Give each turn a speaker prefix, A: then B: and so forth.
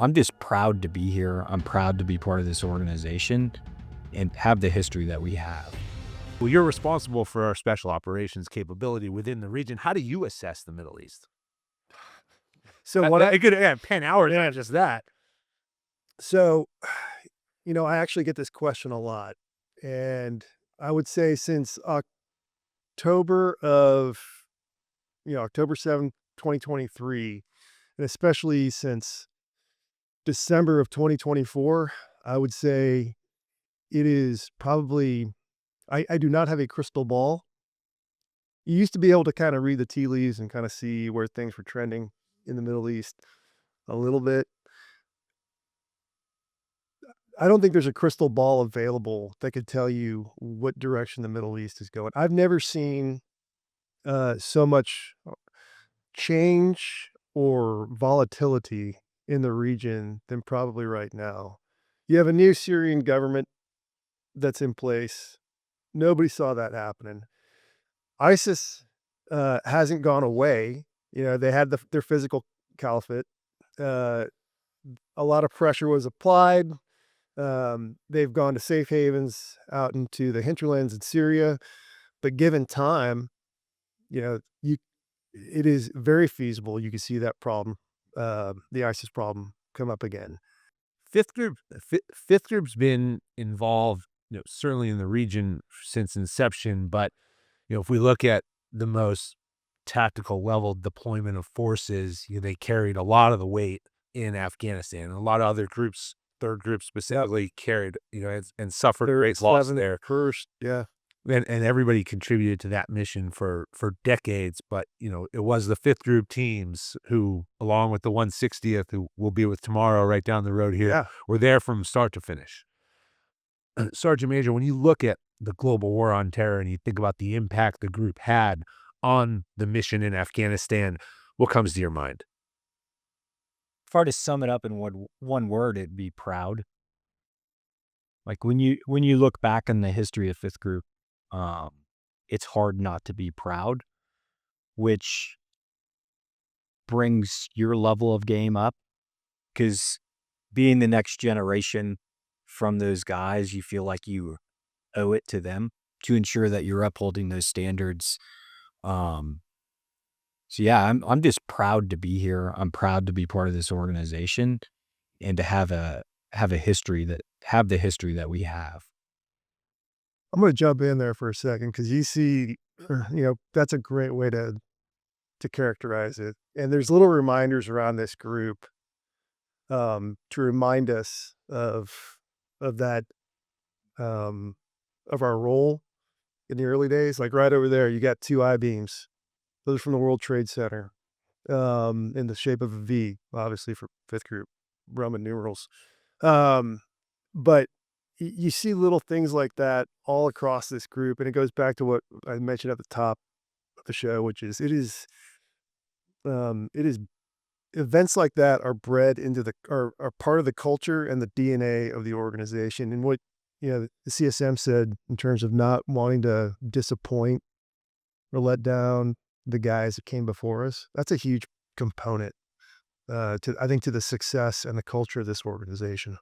A: I'm just proud to be here. I'm proud to be part of this organization and have the history that we have.
B: Well, you're responsible for our special operations capability within the region. How do you assess the Middle East?
C: So what
B: I could 10 hours,
C: Yeah.
B: not just that.
C: So, I actually get this question a lot. And I would say since October of, October 7th, 2023, and especially since December of 2024, I would say it is probably, I do not have a crystal ball. You used to be able to kind of read the tea leaves and kind of see where things were trending in the Middle East a little bit. I don't think there's a crystal ball available that could tell you what direction the Middle East is going. I've never seen so much change or volatility in the region than probably right now. You have a new Syrian government that's in place. Nobody saw that happening. ISIS hasn't gone away. They had their physical caliphate. A lot of pressure was applied. They've gone to safe havens out into the hinterlands in Syria, but given time, it is very feasible. You can see that problem, the ISIS problem, come up again.
B: Fifth group's been involved, certainly in the region since inception. But if we look at the most tactical level deployment of forces, they carried a lot of the weight in Afghanistan. And a lot of other groups, third group specifically, carried, and suffered great loss there.
C: First, yeah.
B: And everybody contributed to that mission for decades. But, it was the fifth group teams who, along with the 160th, who we'll be with tomorrow right down the road here, were there from start to finish. Sergeant Major, when you look at the global war on terror and you think about the impact the group had on the mission in Afghanistan, what comes to your mind?
A: If I were to sum it up in one word, it'd be proud. Like when you look back in the history of fifth group, it's hard not to be proud, which brings your level of game up, because being the next generation from those guys, you feel like you owe it to them to ensure that you're upholding those standards. So yeah, I'm just proud to be here. I'm proud to be part of this organization and to have the history that we have.
C: I'm going to jump in there for a second because you see, that's a great way to characterize it. And there's little reminders around this group to remind us of that, of our role in the early days. Like right over there, you got two I-beams. Those are from the World Trade Center, in the shape of a V, obviously for fifth group, Roman numerals. But you see little things like that all across this group, and it goes back to what I mentioned at the top of the show, which is it is events like that are bred into are part of the culture and the DNA of the organization. And what the CSM said in terms of not wanting to disappoint or let down the guys that came before us, that's a huge component I think to the success and the culture of this organization.